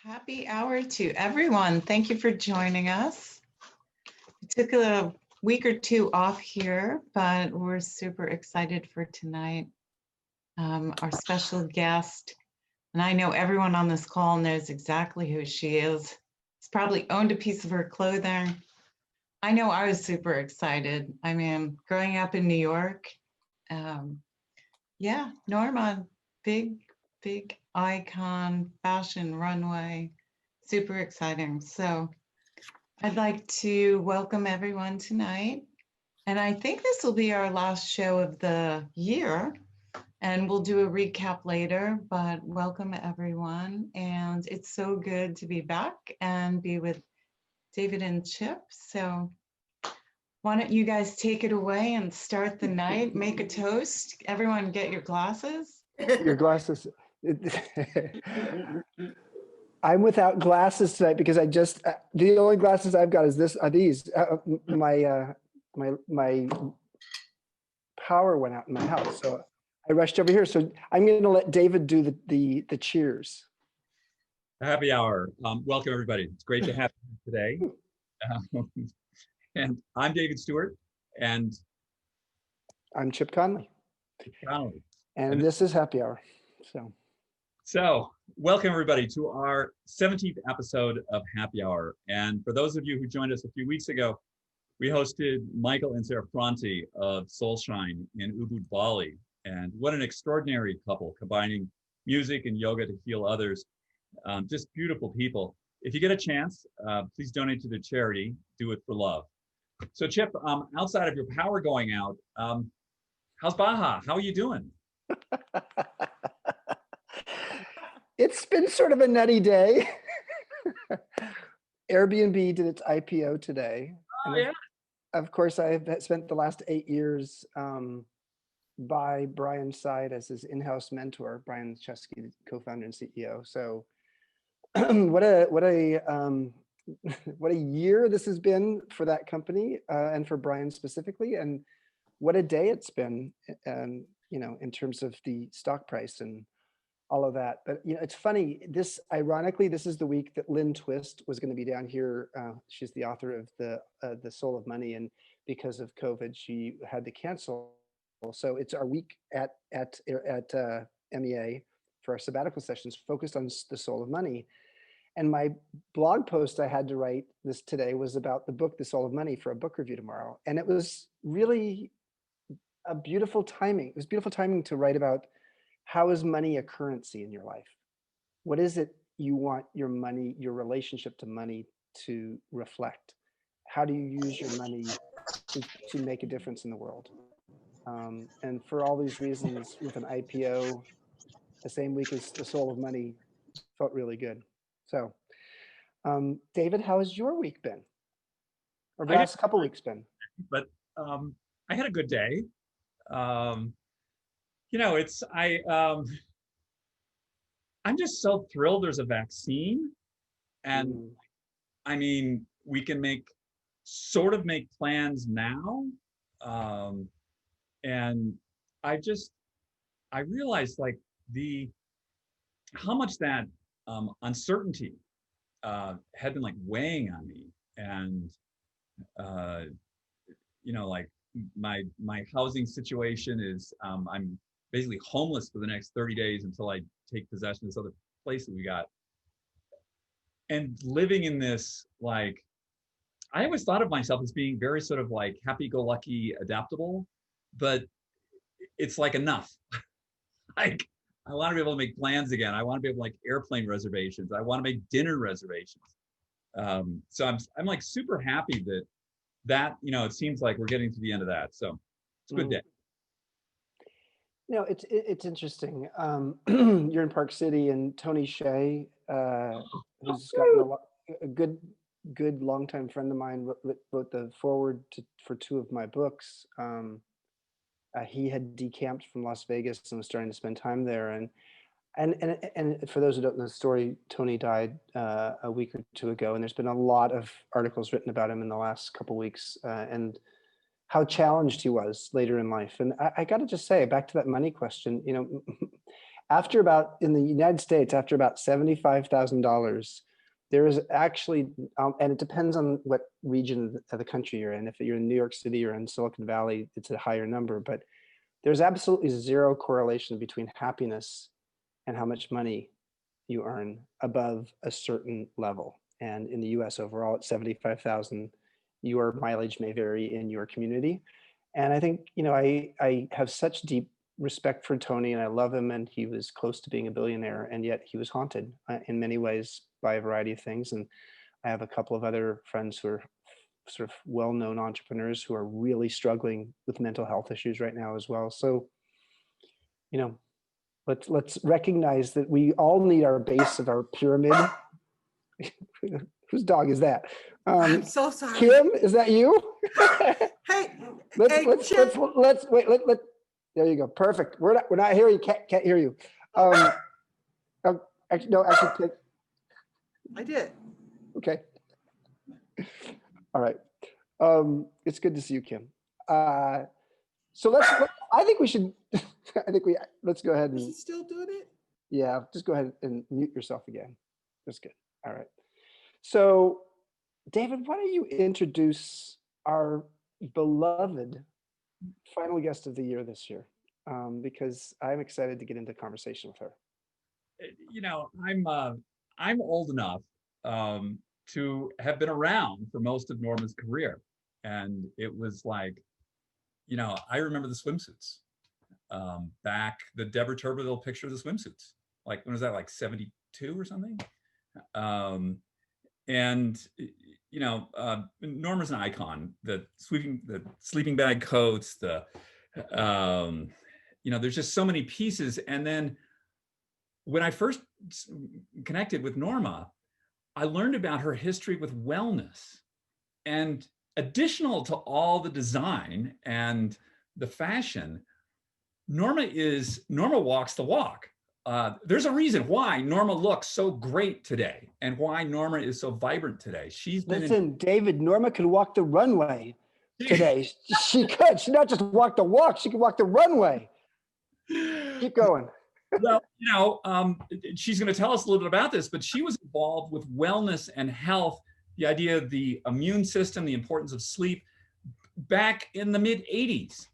Happy hour to everyone. Thank you for joining us. We took a week or two off here, but we're super excited for tonight. Our special guest, and I know everyone on this call knows exactly who she is. She's probably owned a piece of her clothing. I know I was super excited. I mean, growing up in New York, yeah, Norma, big icon, fashion runway, super exciting. So I'd like to welcome everyone tonight. And I think this will be our last show of the year, and we'll do a recap later, but welcome everyone. And it's so good to be back and be with David and Chip. So why don't you guys take it away and start the night, make a toast. Everyone get your glasses. Your glasses. I'm without glasses tonight because I just, the only glasses I've got is these. My power went out in my house, so I rushed over here. So I'm going to let David do the cheers. Happy hour. Welcome everybody. It's great to have you today. And I'm David Stewart, and I'm Chip Conley. And this is Happy Hour. So welcome everybody to our 17th episode of Happy Hour. And for those of you who joined us a few weeks ago, we hosted Michael and Sarah Franti of Soulshine in Ubud, Bali. And what an extraordinary couple, combining music and yoga to heal others. Just beautiful people. If you get a chance, please donate to their charity, Do It for Love. So Chip, outside of your power going out, how's Baja? How are you doing? It's been sort of a nutty day. Airbnb did its IPO today. Oh, yeah. Of course, I've spent the last 8 years by Brian's side as his in-house mentor, Brian Chesky, co-founder and CEO. So what a year this has been for that company and for Brian specifically, and what a day it's been, in terms of the stock price and all of that. But it's funny. Ironically, this is the week that Lynn Twist was going to be down here. She's the author of the Soul of Money, and because of COVID, she had to cancel. So it's our week at MEA for our sabbatical sessions focused on the Soul of Money. And my blog post I had to write this today was about the book, The Soul of Money, for a book review tomorrow. And it was really a beautiful timing. It was beautiful timing to write about how is money a currency in your life? What is it you want your money, your relationship to money to reflect? How do you use your money to make a difference in the world? And for all these reasons, with an IPO, the same week as The Soul of Money, felt really good. So, David, how has your week been? Or the last couple weeks been? But I had a good day. I'm just so thrilled there's a vaccine, and I mean, we can make plans now. And I realized like how much that uncertainty had been like weighing on me, and like my housing situation is I'm basically homeless for the next 30 days until I take possession of this other place that we got. And living in this, like, I always thought of myself as being very sort of like happy-go-lucky, adaptable, but it's like enough. Like, I want to be able to make plans again. I want to be able to make airplane reservations. I want to make dinner reservations. So I'm like super happy that it seems like we're getting to the end of that. So it's a good day. It's interesting. You're in Park City, and Tony Hsieh, who's gotten a good longtime friend of mine, wrote the foreword for 2 of my books. He had decamped from Las Vegas and was starting to spend time there. And for those who don't know the story, Tony died a week or 2 ago, and there's been a lot of articles written about him in the last couple of weeks, and how challenged he was later in life. And I got to just say, back to that money question, in the United States, after about $75,000, there is actually, and it depends on what region of the country you're in. If you're in New York City or in Silicon Valley, it's a higher number, but there's absolutely zero correlation between happiness and how much money you earn above a certain level. And in the US overall, at 75,000, your mileage may vary in your community. And I think, I have such deep respect for Tony, and I love him, and he was close to being a billionaire, and yet he was haunted in many ways by a variety of things. And I have a couple of other friends who are sort of well-known entrepreneurs who are really struggling with mental health issues right now as well. So, let's recognize that we all need our base of our pyramid. Whose dog is that? I'm so sorry. Kim, is that you? Hey, let's wait. There you go. Perfect. We're not hearing. Can't hear you. Actually, no. Actually, I did. okay. All right. It's good to see you, Kim. So I think we should. Let's go ahead Is and. he still doing it? Yeah, just go ahead and mute yourself again. That's good. All right. So, David, why don't you introduce our beloved final guest of the year this year? Because I'm excited to get into conversation with her. I'm old enough to have been around for most of Norma's career, and it was like, I remember the swimsuits back, the Deborah Turbeville picture of the swimsuits. Like, when was that? Like 72 or something? Norma's an icon. The sleeping bag coats, there's just so many pieces. And then when I first connected with Norma, I learned about her history with wellness. And additional to all the design and the fashion, Norma walks the walk. There's a reason why Norma looks so great today and why Norma is so vibrant today. David, Norma could walk the runway today. She could. She not just walk the walk, she could walk the runway. Keep going. Well, she's going to tell us a little bit about this, but she was involved with wellness and health, the idea of the immune system, the importance of sleep, back in the mid 80s,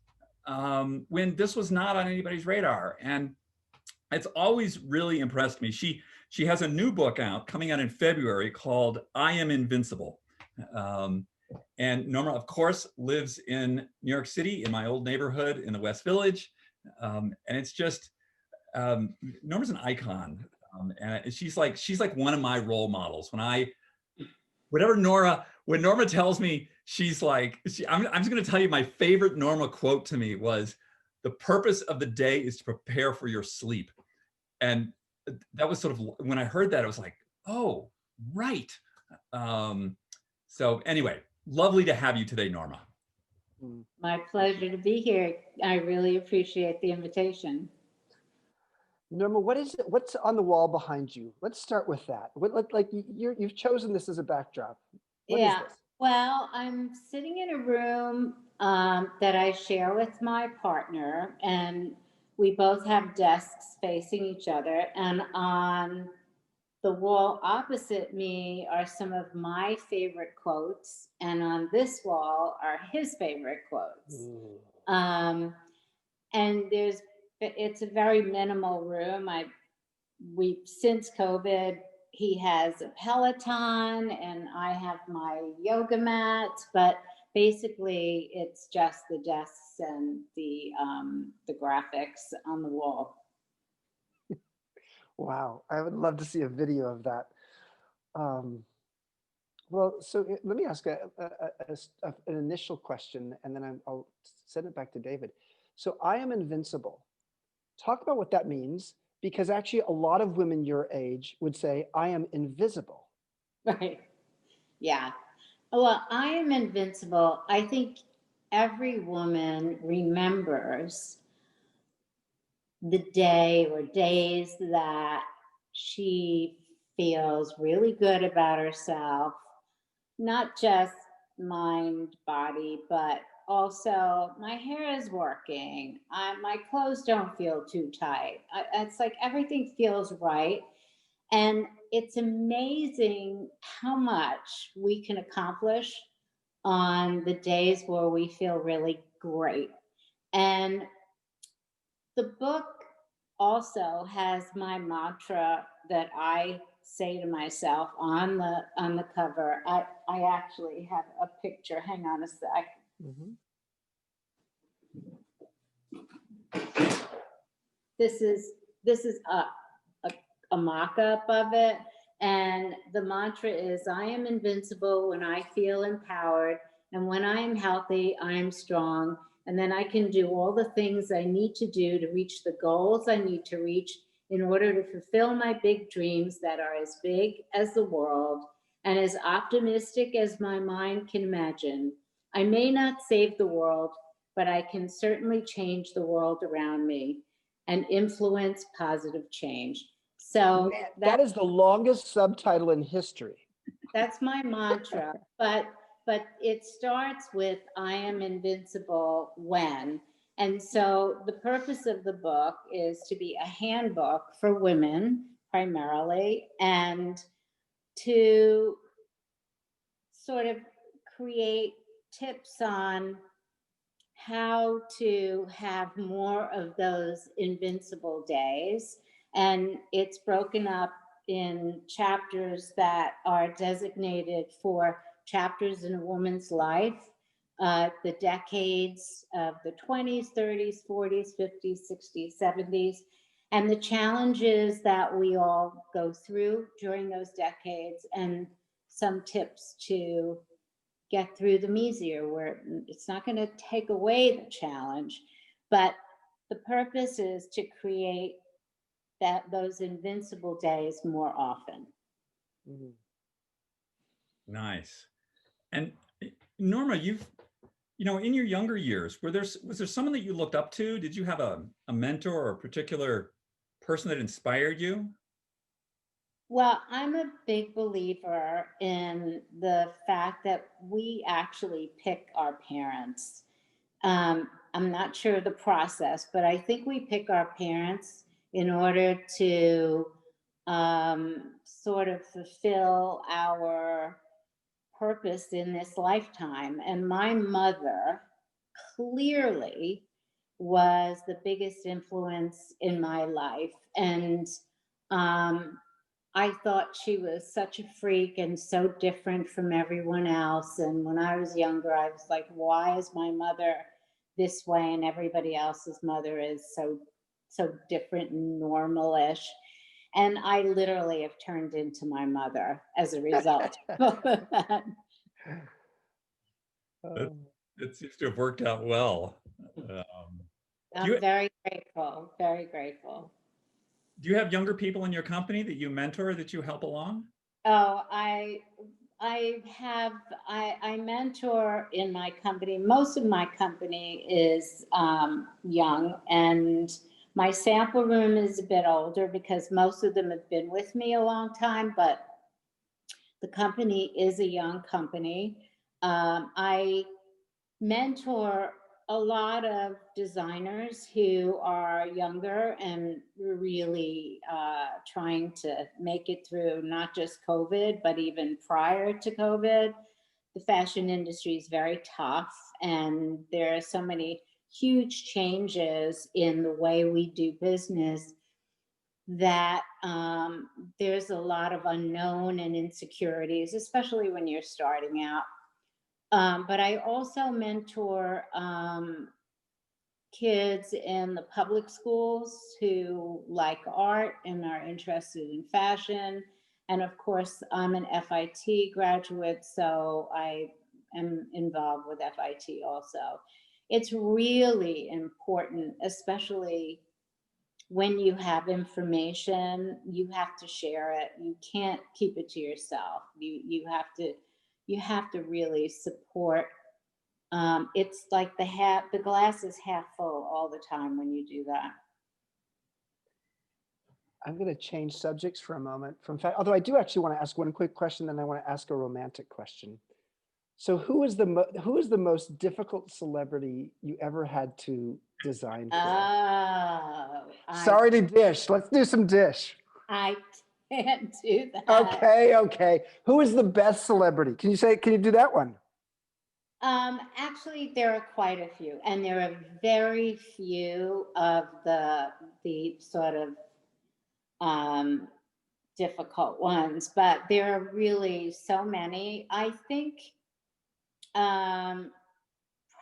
when this was not on anybody's radar. And it's always really impressed me. She has a new book coming out in February called I Am Invincible. And Norma, of course, lives in New York City, in my old neighborhood in the West Village. And it's just, Norma's an icon. And she's like one of my role models. When Norma tells me, I'm just going to tell you my favorite Norma quote to me was, "The purpose of the day is to prepare for your sleep." And that was sort of, when I heard that, I was like, oh, right. So anyway, lovely to have you today, Norma. My pleasure to be here. I really appreciate the invitation. Norma, what's on the wall behind you? Let's start with that. You've chosen this as a backdrop. What is this? Well, I'm sitting in a room that I share with my partner, and we both have desks facing each other. And on the wall opposite me are some of my favorite quotes, and on this wall are his favorite quotes. And it's a very minimal room. Since COVID, he has a Peloton and I have my yoga mats, but basically it's just the desks and the graphics on the wall. Wow, I would love to see a video of that. So let me ask an initial question, and then I'll send it back to David. So I am invincible. Talk about what that means, because actually a lot of women your age would say, I am invisible. Right. Yeah. Well, I am invincible. I think every woman remembers the day or days that she feels really good about herself, not just mind, body, but also my hair is working. My clothes don't feel too tight. It's like everything feels right. And it's amazing how much we can accomplish on the days where we feel really great. And the book also has my mantra that I say to myself on the cover. I actually have a picture. Hang on a sec. Mhm. This is a mock-up of it, and the mantra is, I am invincible when I feel empowered, and when I am healthy, I am strong, and then I can do all the things I need to do to reach the goals I need to reach in order to fulfill my big dreams that are as big as the world and as optimistic as my mind can imagine. I may not save the world, but I can certainly change the world around me and influence positive change. So Man, that is the longest subtitle in history. that's my mantra. But it starts with I am invincible when. And so the purpose of the book is to be a handbook for women primarily, and to sort of create tips on how to have more of those invincible days. And it's broken up in chapters that are designated for chapters in a woman's life, the decades of the 20s, 30s, 40s, 50s, 60s, 70s, and the challenges that we all go through during those decades, and some tips to get through them easier, where it's not going to take away the challenge, but the purpose is to create those invincible days more often. Mhm. Nice. And Norma, in your younger years, was there someone that you looked up to? Did you have a mentor or a particular person that inspired you? Well, I'm a big believer in the fact that we actually pick our parents. I'm not sure the process, but I think we pick our parents in order to sort of fulfill our purpose in this lifetime. And my mother clearly was the biggest influence in my life. And I thought she was such a freak and so different from everyone else. And when I was younger, I was like, why is my mother this way and everybody else's mother is so different and normalish? And I literally have turned into my mother as a result of that. It seems to have worked out well. I'm very grateful, very grateful. Do you have younger people in your company that you mentor, that you help along? Oh, I mentor in my company. Most of my company is young, and my sample room is a bit older because most of them have been with me a long time, but the company is a young company. I mentor a lot of designers who are younger and really trying to make it through not just COVID, but even prior to COVID. The fashion industry is very tough, and there are so many huge changes in the way we do business that there's a lot of unknown and insecurities, especially when you're starting out. But I also mentor kids in the public schools who like art and are interested in fashion. And of course, I'm an FIT graduate, so I am involved with FIT also. It's really important, especially when you have information, you have to share it. You can't keep it to yourself. You have to really support. It's like the glass is half full all the time when you do that. I'm going to change subjects for a moment although I do actually want to ask one quick question, then I want to ask a romantic question. So who is the most difficult celebrity you ever had to design for? Oh, Sorry to dish. Let's do some dish. I can't do that. Okay. Who is the best celebrity? Can you do that one? Actually, there are quite a few, and there are very few of the sort of difficult ones, but there are really so many. I think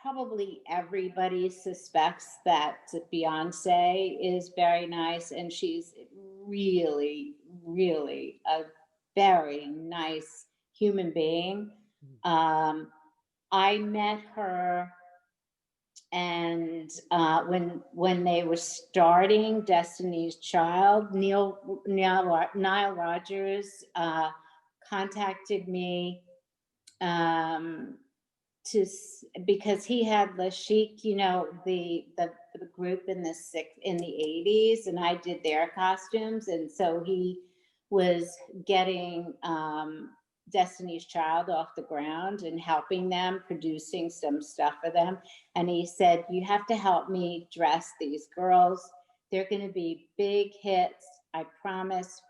probably everybody suspects that Beyoncé is very nice, and she's really, really a very nice human being. I met her, and when they were starting Destiny's Child, Nile Rodgers contacted me because he had Le Chic, you know, the group in the 80s, and I did their costumes, and so he was getting Destiny's Child off the ground and helping them, producing some stuff for them. And he said, you have to help me dress these girls. They're going to be big hits, I promise.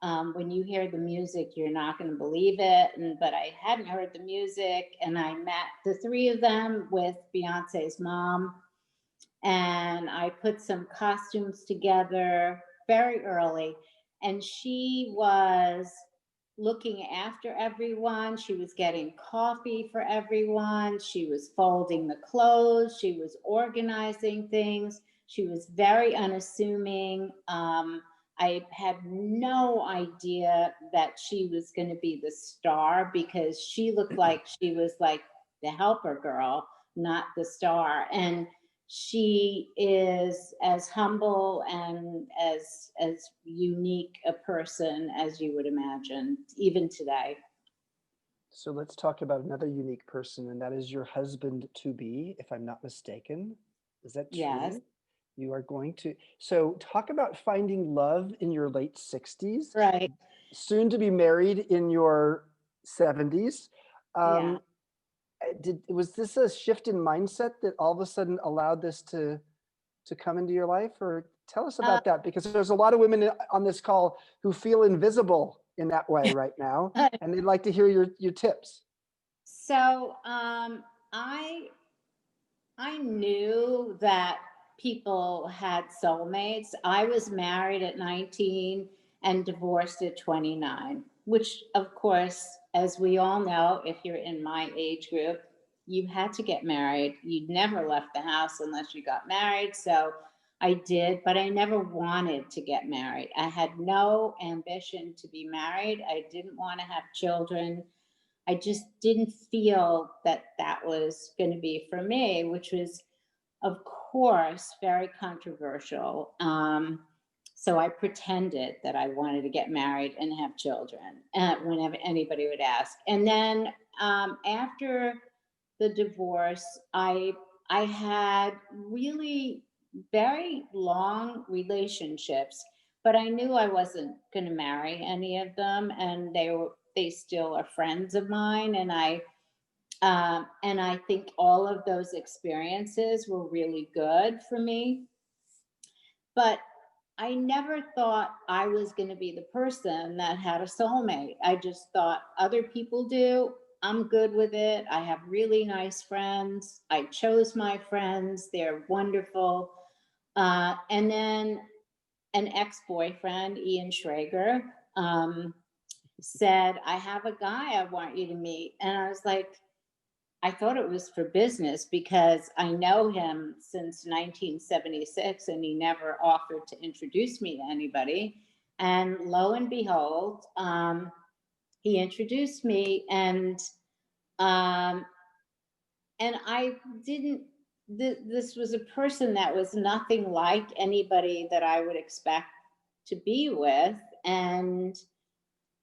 When you hear the music, you're not going to believe it. But I hadn't heard the music, and I met the three of them with Beyonce's mom, and I put some costumes together very early, and she was looking after everyone. She was getting coffee for everyone. She was folding the clothes. She was organizing things. She was very unassuming. I had no idea that she was going to be the star, because she looked like she was like the helper girl, not the star. And she is as humble and as unique a person as you would imagine, even today. So let's talk about another unique person, and that is your husband to be, if I'm not mistaken. Is that true? Yes. You are going to. So talk about finding love in your late 60s. Right. Soon to be married in your 70s. Yeah. Was this a shift in mindset that all of a sudden allowed this to come into your life? Or tell us about that, because there's a lot of women on this call who feel invisible in that way right now, and they'd like to hear your tips. So I knew that people had soulmates. I was married at 19 and divorced at 29, which, of course, as we all know, if you're in my age group, you had to get married. You never left the house unless you got married. So I did, but I never wanted to get married. I had no ambition to be married. I didn't want to have children. I just didn't feel that that was going to be for me, which was, of course, very controversial. So I pretended that I wanted to get married and have children whenever anybody would ask. And then after the divorce, I had really very long relationships, but I knew I wasn't going to marry any of them, and they still are friends of mine, and I think all of those experiences were really good for me. But I never thought I was going to be the person that had a soulmate. I just thought other people do. I'm good with it. I have really nice friends. I chose my friends. They're wonderful. And then an ex-boyfriend, Ian Schrager, said, I have a guy I want you to meet. And I was like, I thought it was for business, because I know him since 1976 and he never offered to introduce me to anybody. And lo and behold, he introduced me, and I didn't, this was a person that was nothing like anybody that I would expect to be with. And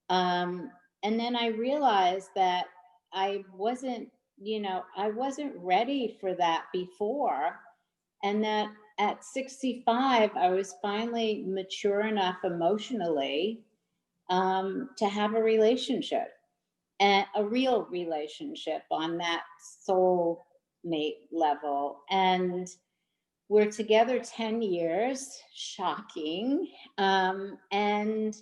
then I realized that I wasn't ready for that before. And that at 65, I was finally mature enough emotionally to have a relationship. a real relationship on that soul mate level. And we're together 10 years, shocking. And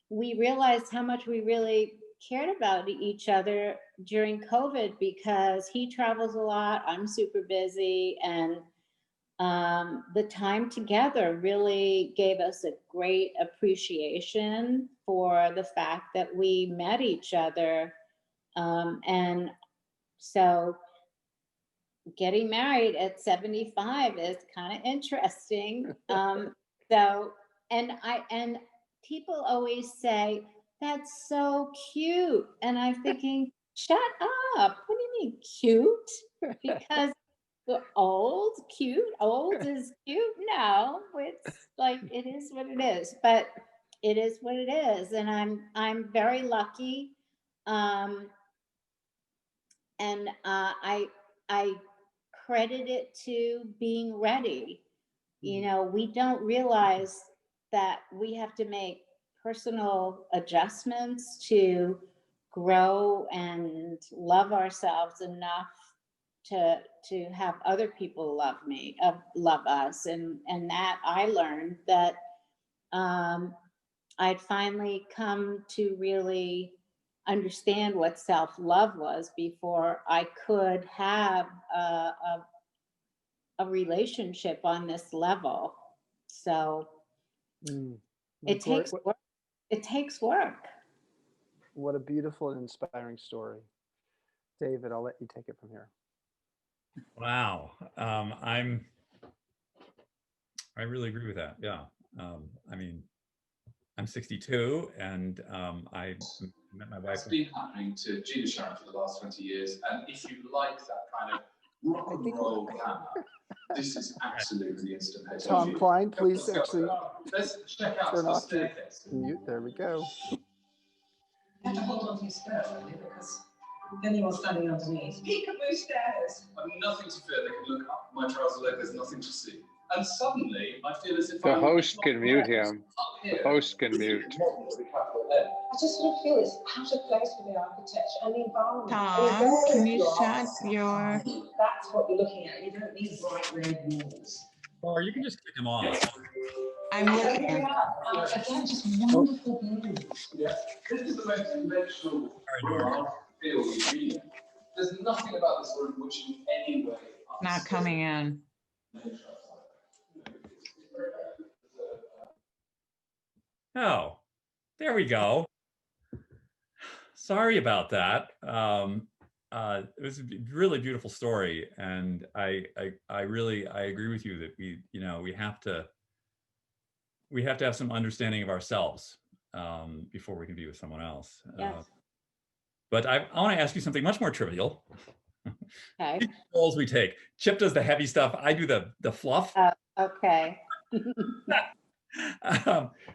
we realized how much we really cared about each other during COVID, because he travels a lot, I'm super busy, and the time together really gave us a great appreciation for the fact that we met each other. And so getting married at 75 is kind of interesting. And people always say, that's so cute. And I'm thinking, shut up. What do you mean cute? Because the old is cute. No, it's like, it is what it is, but it is what it is. And I'm very lucky. And I credit it to being ready. You know, we don't realize that we have to make personal adjustments to grow and love ourselves enough to have other people love us. And that I learned that I'd finally come to really understand what self-love was before I could have a relationship on this level. So it takes work. What a beautiful and inspiring story. David, I'll let you take it from here. Wow. I really agree with that. Yeah. I mean, I'm 62 and I met my wife. It's been happening to Gina Sharon for the last 20 years. And if you like that kind of rock and roll glamour, this is absolutely instant hit. Tom Klein, please actually let's check out turn the off your staircase. mute. There we go. You have to hold on to your skirt, really, because then you're standing underneath. Peekaboo stairs. I've nothing to fear. They can look up my trouser leg. There's nothing to see. And suddenly, I feel as if The host can mute him. The host can mute. I just sort of feel it's out of place with the architecture and the environment. Tom, can you shut your... That's what you're looking at. You don't need bright red walls. Or you can just kick him off. I'm looking. Again, just wonderful buildings. Yeah, this is the most conventional feel you've been in. There's nothing about this room which in any way... Not coming in. Oh, there we go. Sorry about that. It was a really beautiful story, and I agree with you that we have to have some understanding of ourselves before we can be with someone else. Yes. But I want to ask you something much more trivial. Okay. Roles we take. Chip does the heavy stuff. I do the fluff. Okay.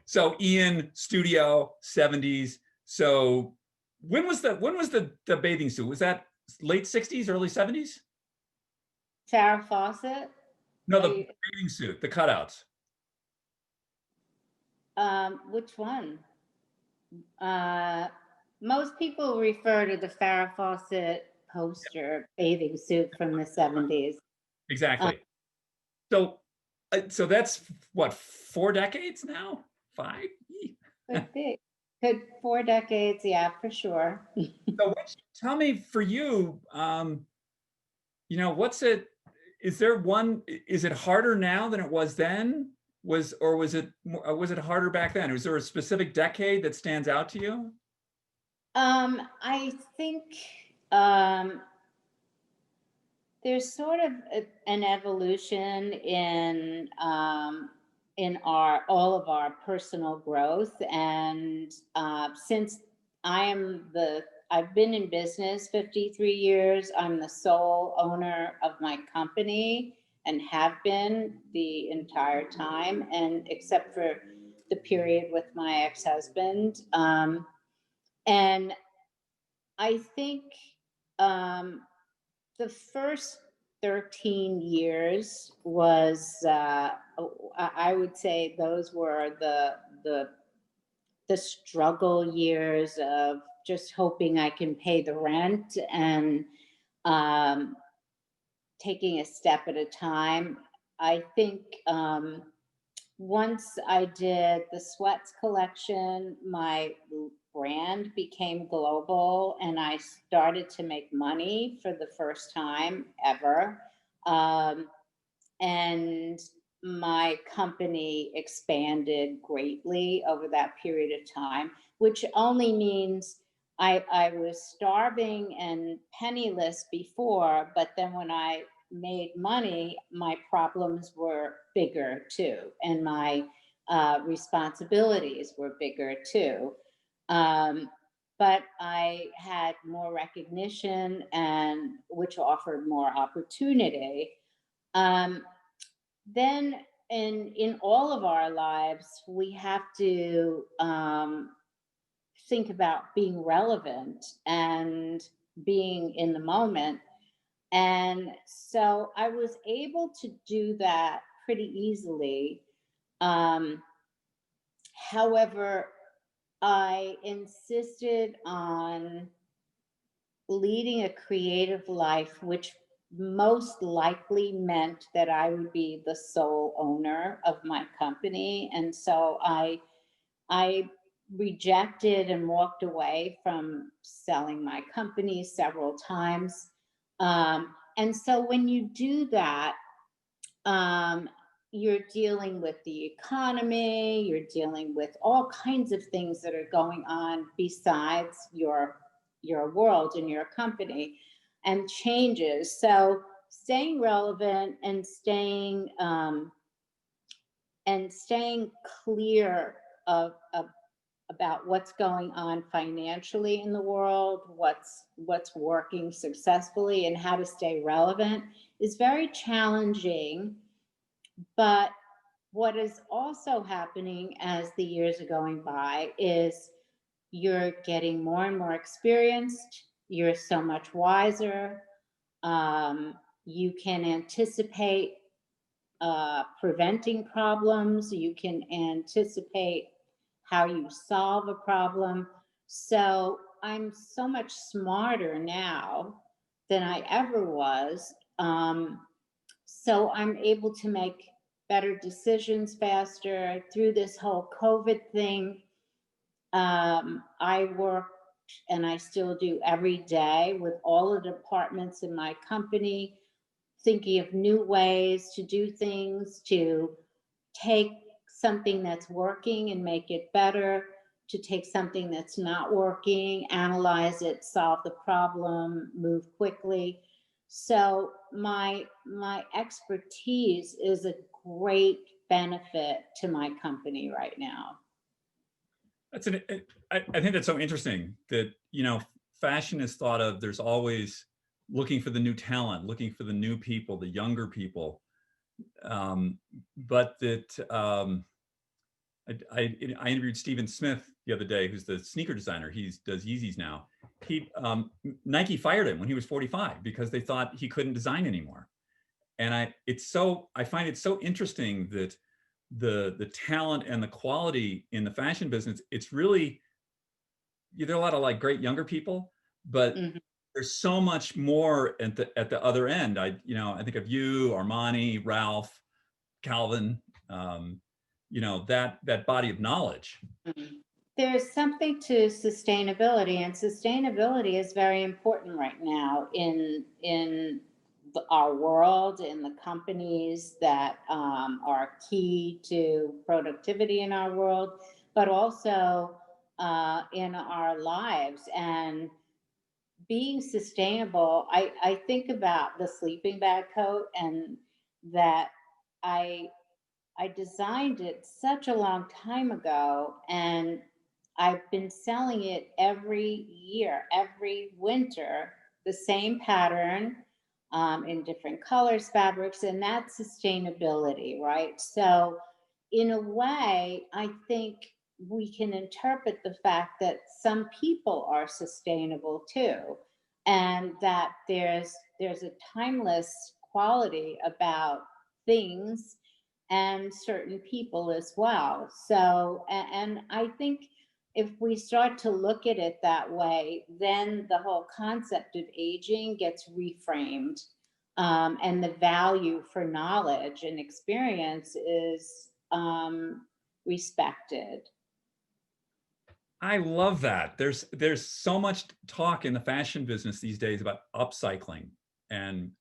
So Ian, studio, 70s. So when was the bathing suit? Was that late 60s, early 70s? Farrah Fawcett? No, the bathing suit, the cutouts. Which one? Most people refer to the Farrah Fawcett poster bathing suit from the 70s. Exactly. So that's what, 4 decades now? 5? Could be. 4 decades, yeah, for sure. So tell me, for you, what's it? Is it harder now than it was then? Was it harder back then? Was there a specific decade that stands out to you? I think there's sort of an evolution in all of our personal growth, and since I've been in business 53 years, I'm the sole owner of my company and have been the entire time, and except for the period with my ex-husband. And I think the first 13 years was, I would say those were the the struggle years of just hoping I can pay the rent and taking a step at a time. I think once I did the sweats collection, my brand became global and I started to make money for the first time ever. And my company expanded greatly over that period of time, which only means I was starving and penniless before, but then when I made money, my problems were bigger too, and my responsibilities were bigger too. But I had more recognition, and which offered more opportunity. Then in all of our lives, we have to think about being relevant and being in the moment. And so I was able to do that pretty easily. However, I insisted on leading a creative life, which most likely meant that I would be the sole owner of my company. And so I rejected and walked away from selling my company several times. And so when you do that, you're dealing with the economy, you're dealing with all kinds of things that are going on besides your world and your company, and changes. So staying relevant and staying clear about what's going on financially in the world, what's working successfully, and how to stay relevant is very challenging. But what is also happening as the years are going by is you're getting more and more experienced. You're so much wiser. You can anticipate preventing problems. You can anticipate how you solve a problem. So I'm so much smarter now than I ever was. So I'm able to make better decisions faster. Through this whole COVID thing, I worked, and I still do every day, with all the departments in my company, thinking of new ways to do things, to take something that's working and make it better, to take something that's not working, analyze it, solve the problem, move quickly. So my expertise is a great benefit to my company right now. I think that's so interesting that, fashion is thought of, there's always looking for the new talent, looking for the new people, the younger people. But that I interviewed Stephen Smith the other day, who's the sneaker designer. He does Yeezys now. Nike fired him when he was 45 because they thought he couldn't design anymore. And I find it so interesting that the talent and the quality in the fashion business, it's really, there are a lot of like great younger people, but there's so much more at the other end. I think of you, Armani, Ralph, Calvin, that body of knowledge. There's something to sustainability, and sustainability is very important right now in our world, in the companies that are key to productivity in our world, but also in our lives. And being sustainable, I think about the sleeping bag coat, and that I designed it such a long time ago, and I've been selling it every year, every winter, the same pattern, in different colors, fabrics, and that's sustainability, right? So in a way, I think we can interpret the fact that some people are sustainable too, and that there's a timeless quality about things and certain people as well. So, and I think if we start to look at it that way, then the whole concept of aging gets reframed, and the value for knowledge and experience is respected. I love that. There's so much talk in the fashion business these days about upcycling and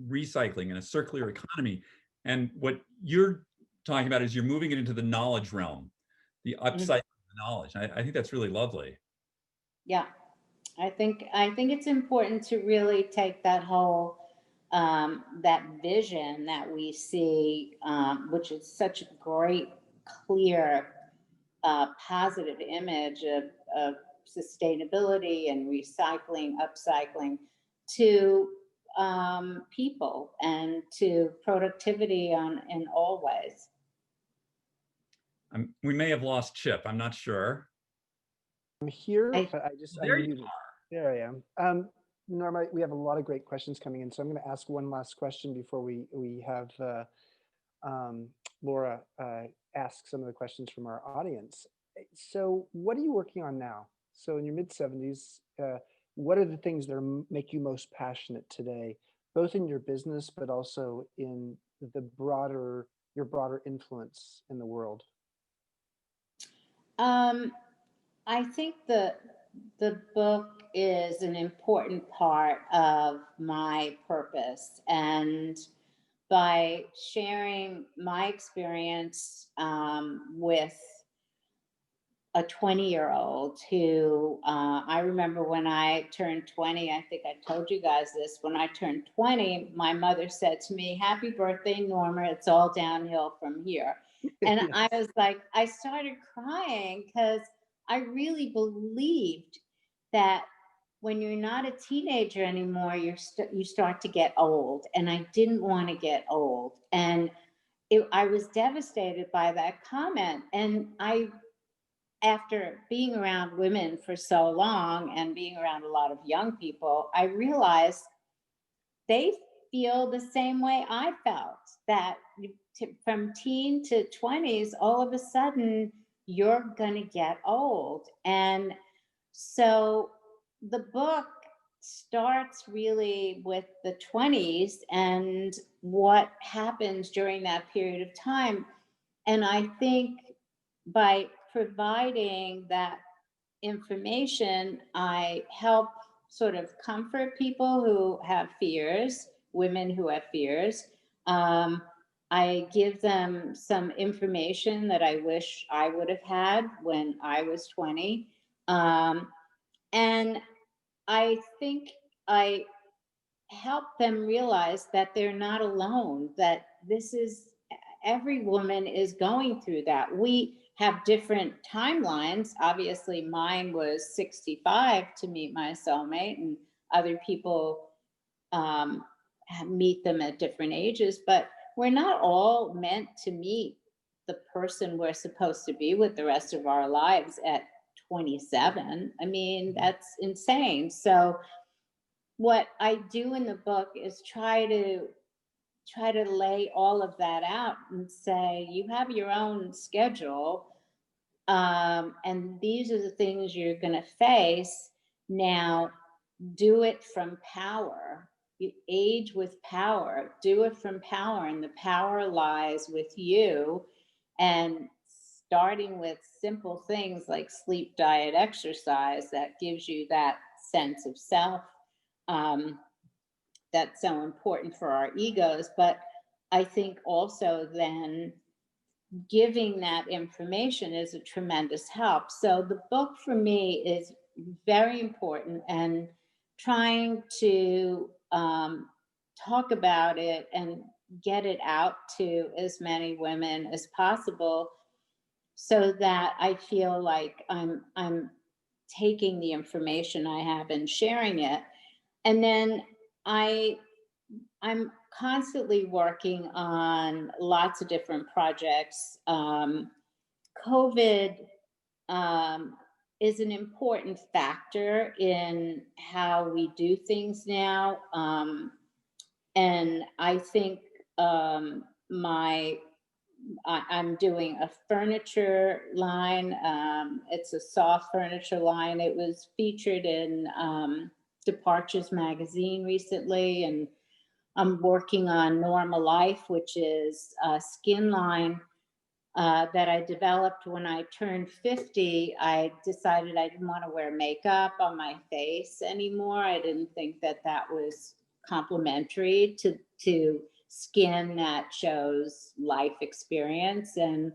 recycling and a circular economy. And what you're talking about is you're moving it into the knowledge realm, the upcycling of knowledge. I think that's really lovely. Yeah, I think it's important to really take that whole that vision that we see, which is such a great, clear, positive image of sustainability and recycling, upcycling, to people and to productivity in all ways. We may have lost Chip. I'm not sure. I'm here, I- but I just There you unmuted. There I am. Norma, we have a lot of great questions coming in, so I'm going to ask one last question before we have Laura ask some of the questions from our audience. So what are you working on now? So in your mid-70s, what are the things that make you most passionate today, both in your business, but also in your broader influence in the world? I think the book is an important part of my purpose, and by sharing my experience with a 20-year-old who I remember when I turned 20, I think I told you guys this, when I turned 20, my mother said to me, "Happy birthday, Norma, it's all downhill from here." And Yes. I was like, I started crying because I really believed that when you're not a teenager anymore, you start to get old. And I didn't want to get old. And I was devastated by that comment. And after being around women for so long and being around a lot of young people, I realized they feel the same way I felt, that from teen to 20s, all of a sudden, you're going to get old. And so the book starts really with the 20s and what happens during that period of time. And I think by providing that information, I help sort of comfort people who have fears, women who have fears. I give them some information that I wish I would have had when I was 20. And I think I help them realize that they're not alone, that every woman is going through that. We have different timelines. Obviously, mine was 65 to meet my soulmate, and other people meet them at different ages, but we're not all meant to meet the person we're supposed to be with the rest of our lives at 27. I mean, that's insane. So what I do in the book is try to lay all of that out and say, you have your own schedule, and these are the things you're going to face. Now, do it from power. You age with power. Do it from power, and the power lies with you. And starting with simple things like sleep, diet, exercise, that gives you that sense of self. That's so important for our egos. But I think also then giving that information is a tremendous help. So the book for me is very important, and trying to talk about it and get it out to as many women as possible, so that I feel like I'm taking the information I have and sharing it. And then I'm constantly working on lots of different projects. COVID is an important factor in how we do things now. And I think my I'm doing a furniture line. It's a soft furniture line. It was featured in Departures magazine recently, and I'm working on NORMALIFE, which is a skin line that I developed when I turned 50. I decided I didn't want to wear makeup on my face anymore. I didn't think that that was complementary to skin that shows life experience. And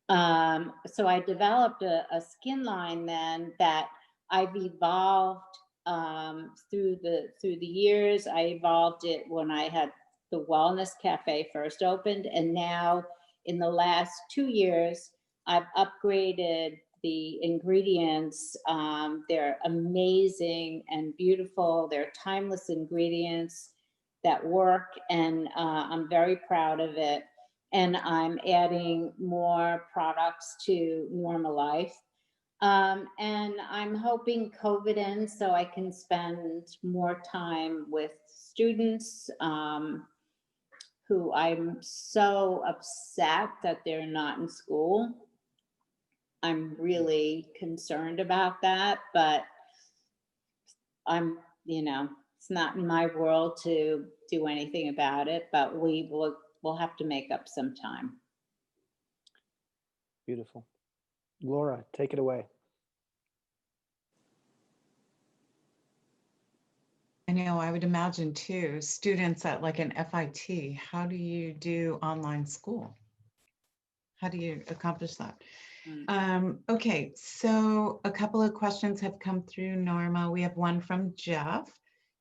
so I developed a skin line then that I've evolved through the years. I evolved it when I had the Wellness Cafe first opened, and now in the last 2 years, I've upgraded the ingredients. They're amazing and beautiful. They're timeless ingredients that work, and I'm very proud of it. And I'm adding more products to NORMALIFE. And I'm hoping COVID ends so I can spend more time with students who I'm so upset that they're not in school. I'm really concerned about that, but it's not in my world to do anything about it, but we'll have to make up some time. Beautiful. Laura, take it away. I know, I would imagine too, students at like an FIT, how do you do online school? How do you accomplish that? Okay, so a couple of questions have come through, Norma. We have one from Jeff.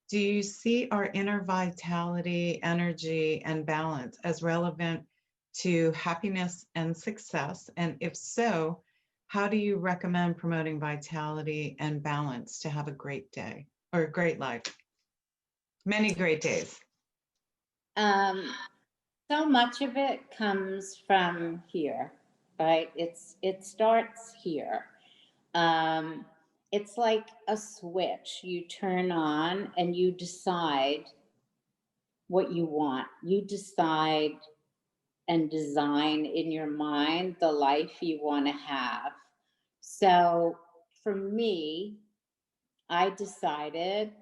Do you see our inner vitality, energy, and balance as relevant to happiness and success? And if so, how do you recommend promoting vitality and balance to have a great day or a great life? Many great days. So much of it comes from here, right? It starts here. It's like a switch you turn on and you decide what you want. You decide and design in your mind the life you want to have. So for me, I decided,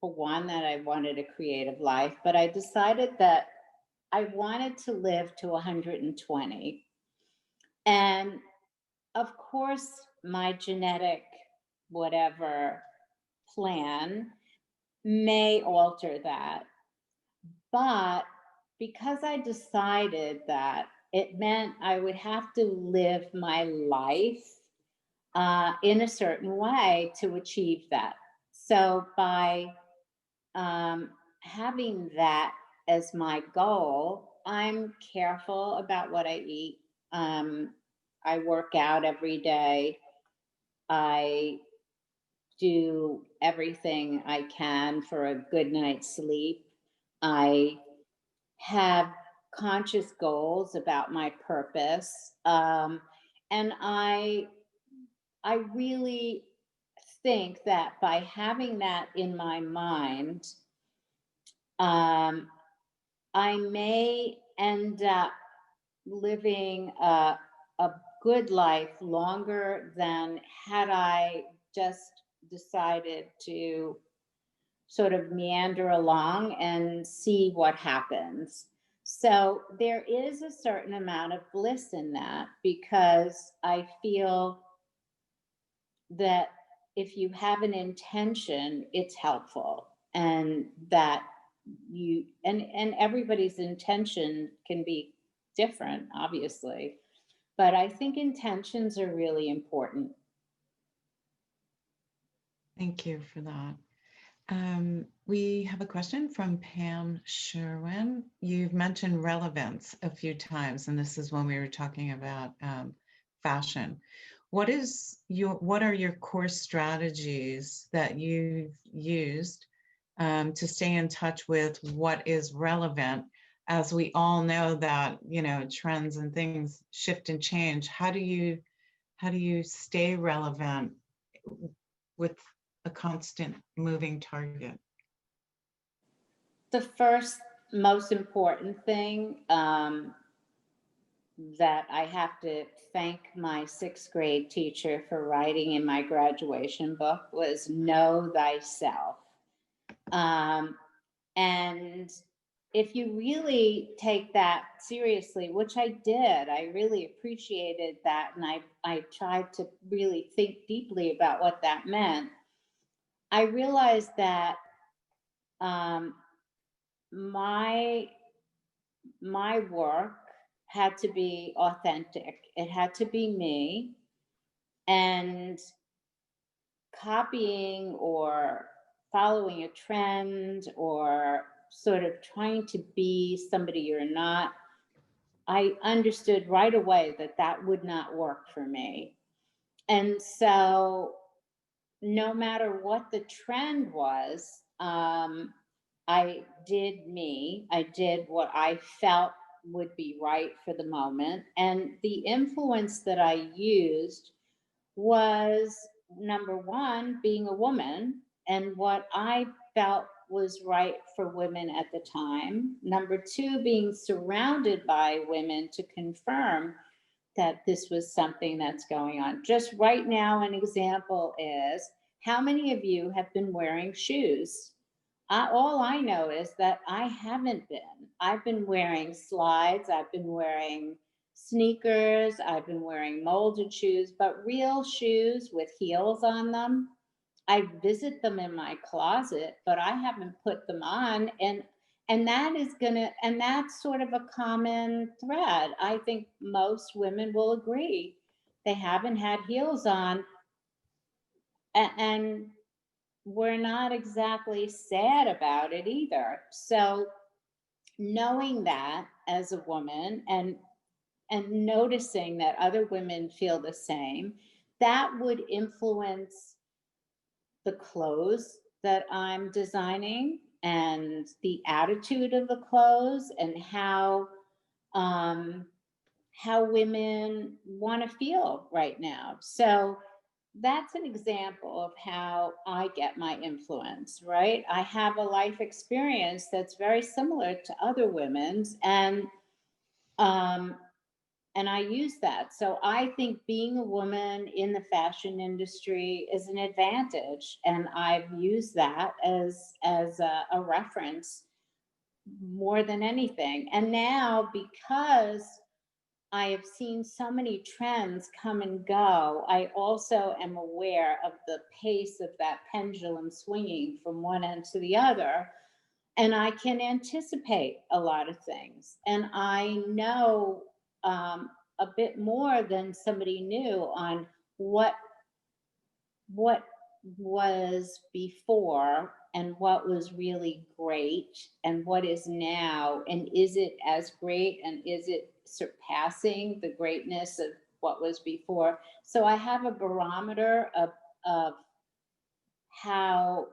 for one, that I wanted a creative life, but I decided that I wanted to live to 120. And of course, my genetic whatever plan may alter that. But because I decided that, it meant I would have to live my life in a certain way to achieve that. So by having that as my goal, I'm careful about what I eat. I work out every day. I do everything I can for a good night's sleep. I have conscious goals about my purpose. And I really think that by having that in my mind, I may end up living a good life longer than had I just decided to sort of meander along and see what happens. So there is a certain amount of bliss in that, because I feel that if you have an intention, it's helpful, and that you and everybody's intention can be different, obviously, but I think intentions are really important. Thank you for that. We have a question from Pam Sherwin. You've mentioned relevance a few times, and this is when we were talking about fashion. What are your core strategies that you've used to stay in touch with what is relevant? As we all know that, trends and things shift and change. How do you stay relevant with a constant moving target? The first most important thing that I have to thank my 6th grade teacher for writing in my graduation book was know thyself. And if you really take that seriously, which I did, I really appreciated that. And I tried to really think deeply about what that meant. I realized that my work had to be authentic. It had to be me, and copying or following a trend or sort of trying to be somebody you're not, I understood right away that that would not work for me. And so no matter what the trend was, I did me. I did what I felt would be right for the moment. And the influence that I used was, number one, being a woman and what I felt was right for women at the time. Number two, being surrounded by women to confirm that this was something that's going on. Just right now, an example is, how many of you have been wearing shoes? All I know is that I haven't been. I've been wearing slides, I've been wearing sneakers, I've been wearing molded shoes, but real shoes with heels on them, I visit them in my closet, but I haven't put them on. And that's sort of a common thread. I think most women will agree. They haven't had heels on, and we're not exactly sad about it either. So knowing that as a woman and noticing that other women feel the same, that would influence the clothes that I'm designing and the attitude of the clothes and how women want to feel right now. So that's an example of how I get my influence, right? I have a life experience that's very similar to other women's, and I use that. So I think being a woman in the fashion industry is an advantage, and I've used that as a reference more than anything. And now, because I have seen so many trends come and go, I also am aware of the pace of that pendulum swinging from one end to the other. And I can anticipate a lot of things. And I know a bit more than somebody knew on what was before and what was really great and what is now, and is it as great, and is it surpassing the greatness of what was before. So I have a barometer of how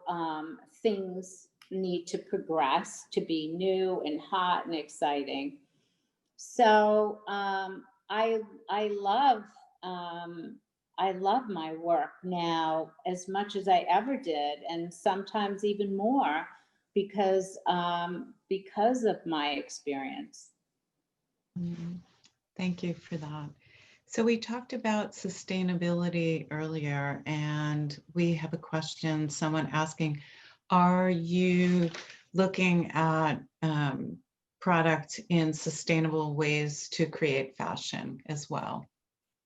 things need to progress to be new and hot and exciting. So I love my work now as much as I ever did, and sometimes even more, because of my experience. Thank you for that. So we talked about sustainability earlier, and we have a question, someone asking, are you looking at product in sustainable ways to create fashion as well?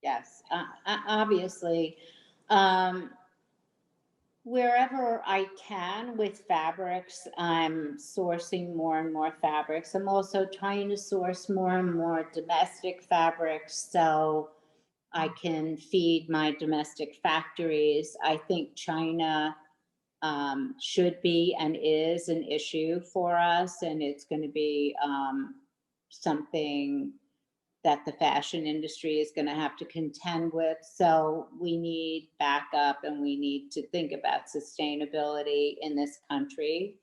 Yes, obviously, wherever I can with fabrics, I'm sourcing more and more fabrics. I'm also trying to source more and more domestic fabrics so I can feed my domestic factories. I think China should be and is an issue for us, and it's going to be something that the fashion industry is going to have to contend with. So we need backup, and we need to think about sustainability in this country.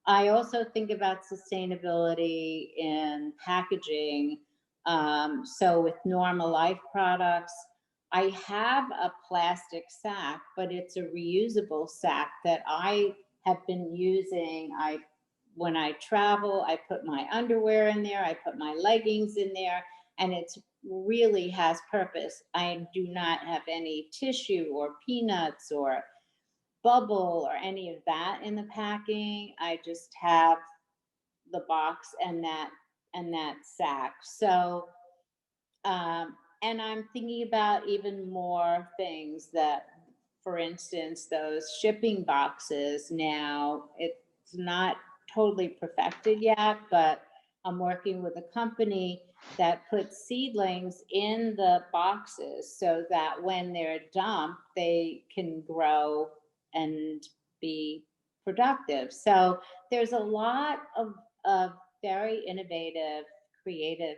I also think about sustainability in packaging. So with NORMALIFE products, I have a plastic sack, but it's a reusable sack that I have been using. When I travel, I put my underwear in there, I put my leggings in there, and it's really has purpose. I do not have any tissue or peanuts or bubble or any of that in the packing. I just have the box and that sack. So and I'm thinking about even more things that, for instance, those shipping boxes now, it's not totally perfected yet, but I'm working with a company that puts seedlings in the boxes so that when they're dumped, they can grow and be productive. So there's a lot of very innovative, creative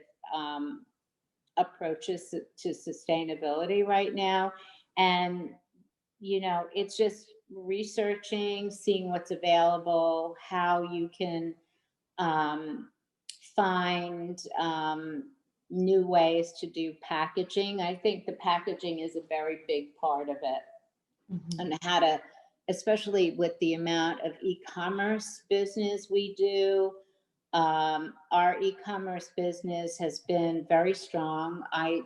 approaches to sustainability right now. And, you know, it's just researching, seeing what's available, how you can find new ways to do packaging. I think the packaging is a very big part of it. And how to, especially with the amount of e-commerce business we do, our e-commerce business has been very strong. I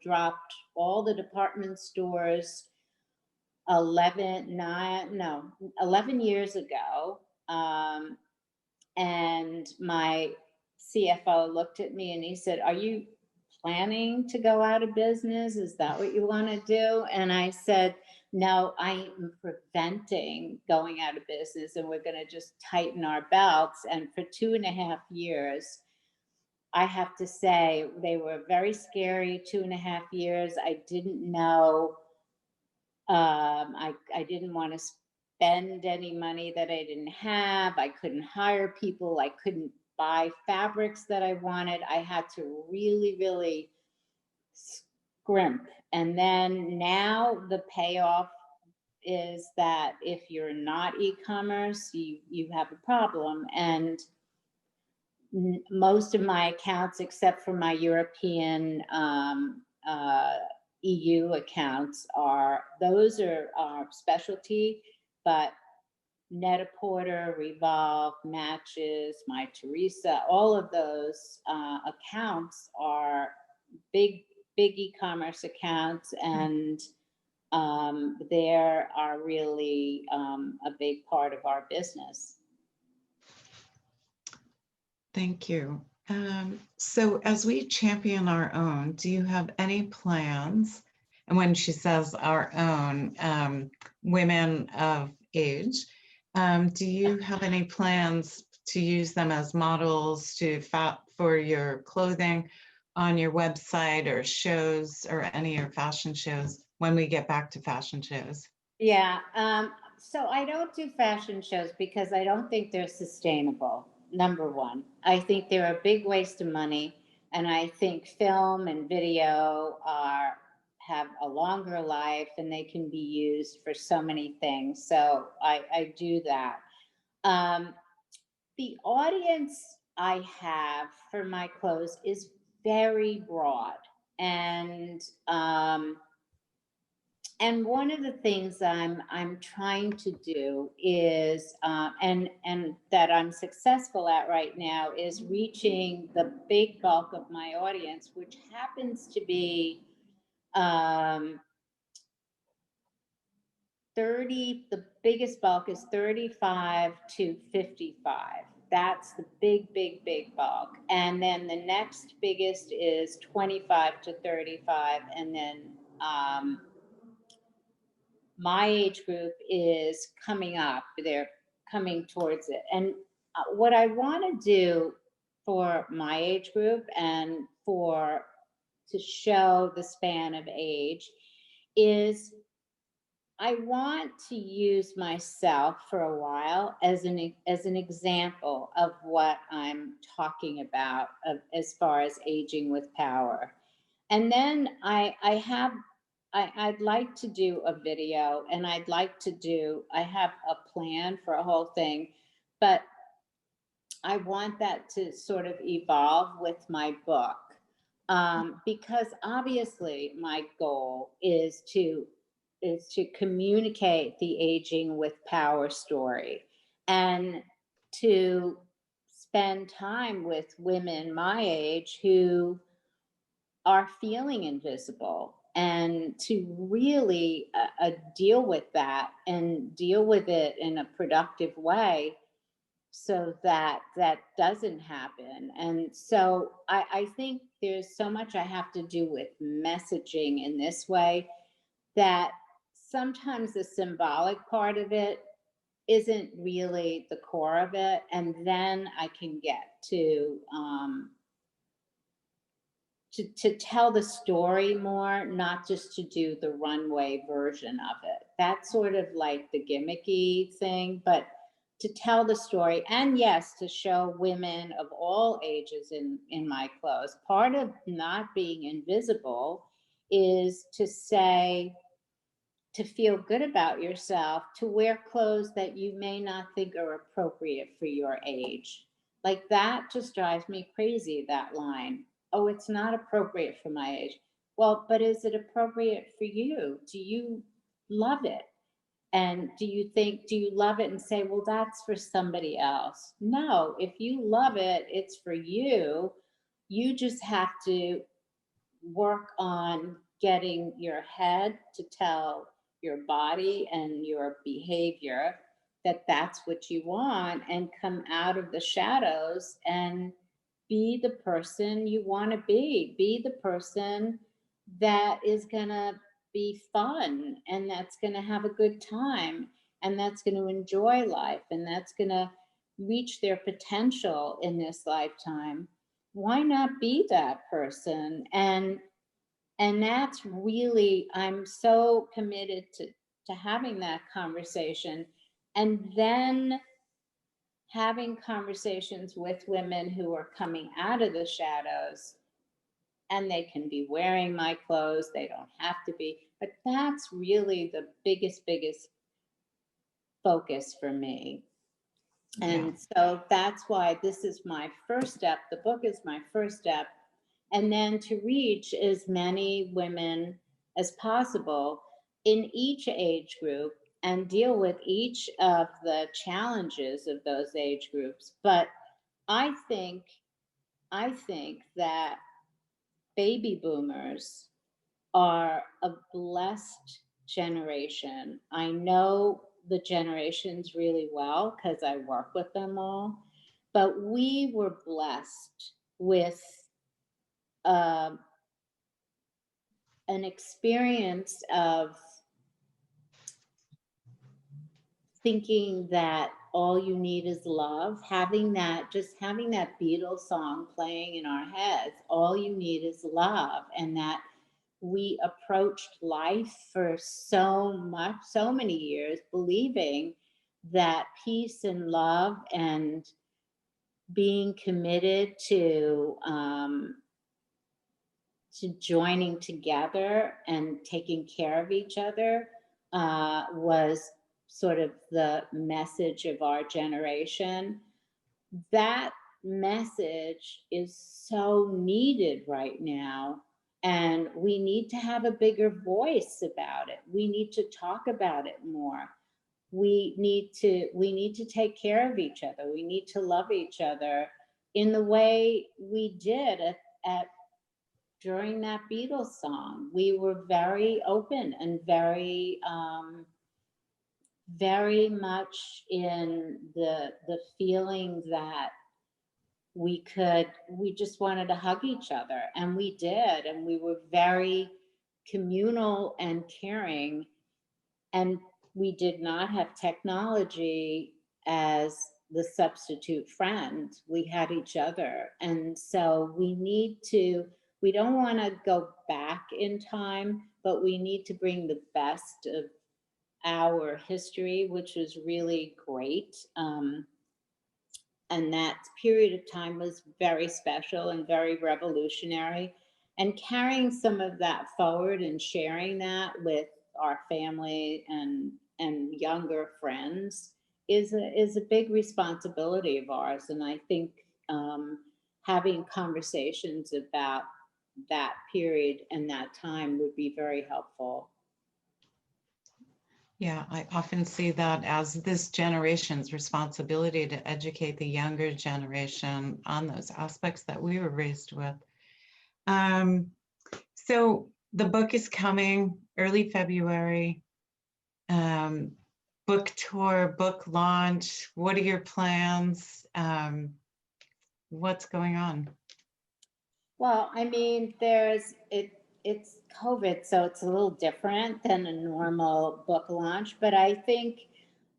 dropped all the department stores 11 years ago. And my CFO looked at me and he said, "Are you planning to go out of business? Is that what you want to do?" And I said, "No, I am preventing going out of business, and we're going to just tighten our belts." And for 2.5 years, I have to say, they were very scary 2.5 years. I didn't know. I didn't want to spend any money that I didn't have. I couldn't hire people. I couldn't buy fabrics that I wanted. I had to really, really scrimp. And then now the payoff is that if you're not e-commerce, you have a problem. And most of my accounts, except for my European EU accounts, are specialty, but Net-a-Porter, Revolve, Matches, My Teresa, all of those accounts are big e-commerce accounts, and they are really a big part of our business. Thank you. So as we champion our own, do you have any plans? And when she says our own, women of age, do you have any plans to use them as models for your clothing on your website or shows or any of your fashion shows when we get back to fashion shows? Yeah, so I don't do fashion shows because I don't think they're sustainable. Number one, I think they're a big waste of money, and I think film and video have a longer life and they can be used for so many things. So I do that. The audience I have for my clothes is very broad, and one of the things I'm trying to do is, and that I'm successful at right now, is reaching the big bulk of my audience, which happens to be 30. The biggest bulk is 35 to 55. That's the big bulk. And then the next biggest is 25 to 35, and then my age group is coming up. They're coming towards it. And what I want to do for my age group and to show the span of age is I want to use myself for a while as an example of what I'm talking about as far as aging with power. And then I'd like to do a video, and I have a plan for a whole thing, but I want that to sort of evolve with my book, because obviously my goal is to communicate the aging with power story, and to spend time with women my age who are feeling invisible, and to really deal with that and deal with it in a productive way so that that doesn't happen. And so I think there's so much I have to do with messaging in this way that sometimes the symbolic part of it isn't really the core of it. And then I can get to tell the story more, not just to do the runway version of it. That's sort of like the gimmicky thing, but to tell the story, and yes, to show women of all ages in my clothes. Part of not being invisible is to say, to feel good about yourself, to wear clothes that you may not think are appropriate for your age. Like that just drives me crazy, that line. Oh, it's not appropriate for my age. Well, but is it appropriate for you? Do you love it? And do you love it and say, well, that's for somebody else? No, if you love it, it's for you. You just have to work on getting your head to tell your body and your behavior that that's what you want, and come out of the shadows and be the person you want to be the person that is going to be fun, and that's going to have a good time, and that's going to enjoy life, and that's going to reach their potential in this lifetime. Why not be that person? And that's really, I'm so committed to having that conversation, and then having conversations with women who are coming out of the shadows, and they can be wearing my clothes, they don't have to be, but that's really the biggest focus for me. And so that's why this is my first step. The book is my first step. And then to reach as many women as possible in each age group and deal with each of the challenges of those age groups. But I think that baby boomers are a blessed generation. I know the generations really well because I work with them all, but we were blessed with an experience of thinking that all you need is love, having that Beatles song playing in our heads, all you need is love, and that we approached life for so many years believing that peace and love and being committed to joining together and taking care of each other was sort of the message of our generation. That message is so needed right now, and we need to have a bigger voice about it. We need to talk about it more. We need to take care of each other. We need to love each other in the way we did at during that Beatles song. We were very open and very much in the feeling that we just wanted to hug each other, and we did, and we were very communal and caring, and we did not have technology as the substitute friend. We had each other, and so we don't want to go back in time, but we need to bring the best of our history, which was really great. And that period of time was very special and very revolutionary. And carrying some of that forward and sharing that with our family and younger friends is a big responsibility of ours. And I think having conversations about that period and that time would be very helpful. Yeah, I often see that as this generation's responsibility to educate the younger generation on those aspects that we were raised with. So the book is coming early February. Book tour, book launch. What are your plans? What's going on? Well, I mean, it's COVID, so it's a little different than a normal book launch, but I think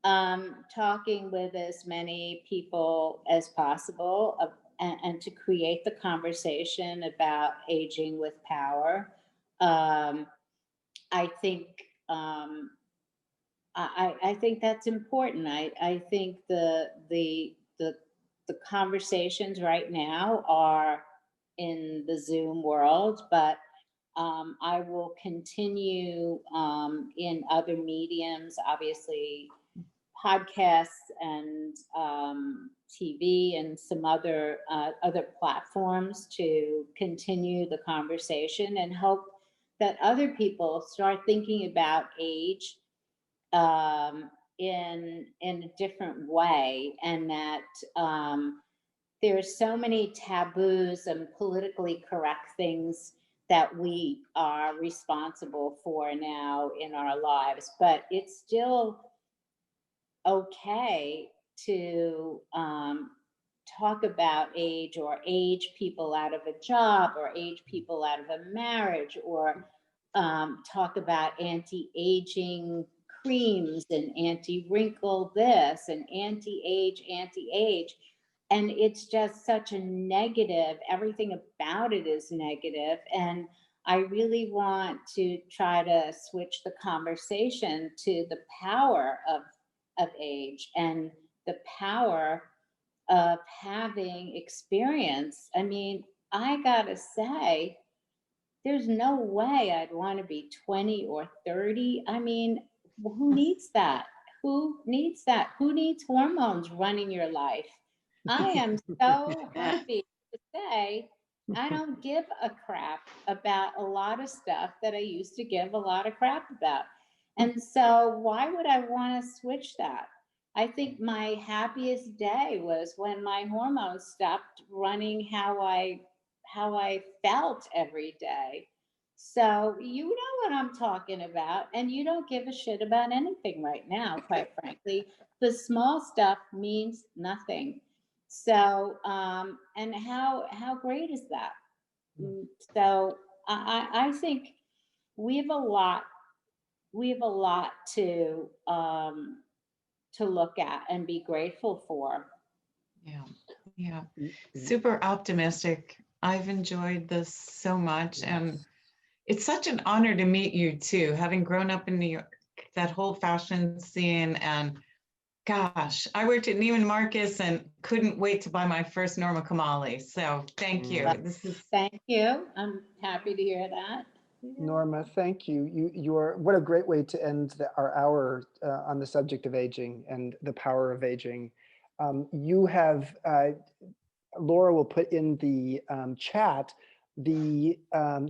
talking with as many people as possible and to create the conversation about aging with power. I think I think that's important. I think the conversations right now are in the Zoom world, but I will continue in other mediums, obviously podcasts and TV and some other platforms to continue the conversation and hope that other people start thinking about age in a different way, and that there's so many taboos and politically correct things that we are responsible for now in our lives, but it's still okay to talk about age or age people out of a job or age people out of a marriage or talk about anti-aging creams and anti-wrinkle this and anti-age. And it's just such a negative, everything about it is negative. And I really want to try to switch the conversation to the power of age and the power of having experience. I mean, I gotta say, there's no way I'd want to be 20 or 30. I mean, who needs that? Who needs that? Who needs hormones running your life? I am so happy to say I don't give a crap about a lot of stuff that I used to give a lot of crap about. And so why would I want to switch that? I think my happiest day was when my hormones stopped running how I felt every day. So you know what I'm talking about, and you don't give a shit about anything right now, quite frankly. The small stuff means nothing. So and how great is that? So I think we have a lot to look at and be grateful for. Yeah, super optimistic. I've enjoyed this so much, and it's such an honor to meet you too, having grown up in New York, that whole fashion scene. And gosh, I worked at Neiman Marcus and couldn't wait to buy my first Norma Kamali. So thank you. Thank you. I'm happy to hear that. Norma, thank you. You're what a great way to end our hour on the subject of aging and the power of aging. You have, Laura will put in the chat the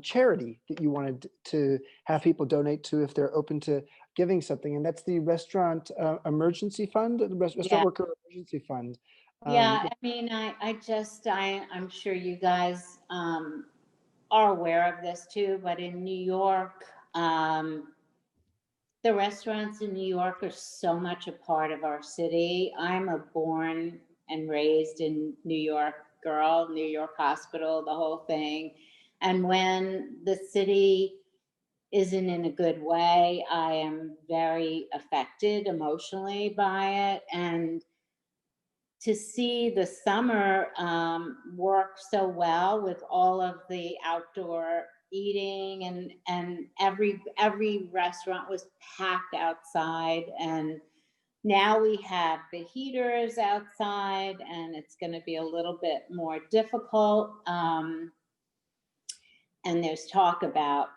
charity that you wanted to have people donate to if they're open to giving something, and that's the Restaurant Emergency Fund, the Restaurant Worker Emergency Fund. Yeah, I mean, I'm sure you guys are aware of this too, but in New York, the restaurants in New York are so much a part of our city. I'm a born and raised in New York girl, New York hospital, the whole thing. And when the city isn't in a good way, I am very affected emotionally by it. And to see the summer work so well with all of the outdoor eating and every restaurant was packed outside, and now we have the heaters outside and it's going to be a little bit more difficult, and there's talk about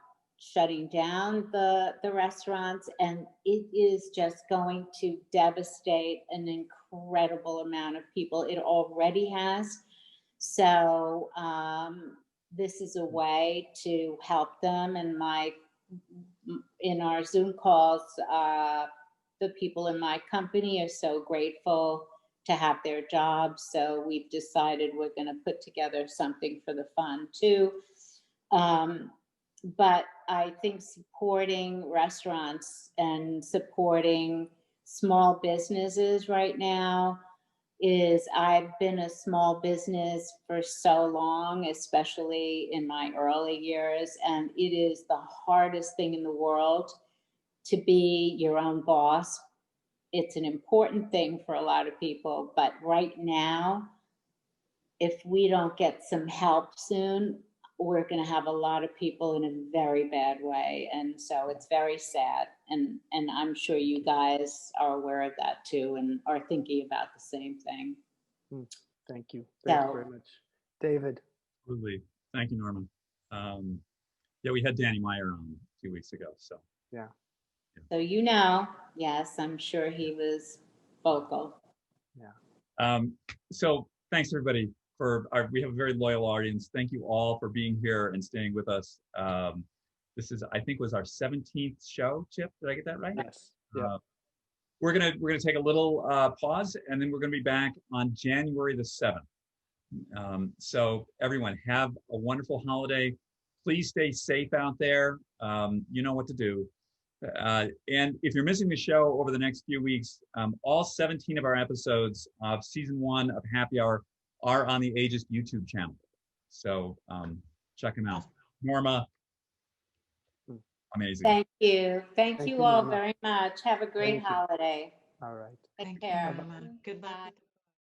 shutting down the restaurants, and it is just going to devastate an incredible amount of people. It already has. So this is a way to help them. And in our Zoom calls, the people in my company are so grateful to have their jobs. So we've decided we're going to put together something for the fund too. but I think supporting restaurants and supporting small businesses right now is, I've been a small business for so long, especially in my early years, and it is the hardest thing in the world to be your own boss. It's an important thing for a lot of people, but right now, if we don't get some help soon, we're going to have a lot of people in a very bad way. And so it's very sad. And I'm sure you guys are aware of that too, and are thinking about the same thing. Thank you. Thank you So- very much. David. Absolutely. Thank you, Norma. Yeah, we had Danny Meyer on 2 weeks ago. So Yeah. So, yes, I'm sure he was vocal. So thanks everybody we have a very loyal audience. Thank you all for being here and staying with us. This is, I think, was our 17th show. Chip, did I get that right? Yes. Yeah. We're gonna take a little pause, and then we're gonna be back on January the 7th. So everyone, have a wonderful holiday. Please stay safe out there. You know what to do. And if you're missing the show over the next few weeks, all 17 of our episodes of season 1 of Happy Hour are on the Ageist YouTube channel. So check them out. Norma, amazing. Thank you. Thank Thank you you, all Norma. very much. Have a great Thank you. holiday. All right. Take Thank care. you, Norma. Good luck Bye. with the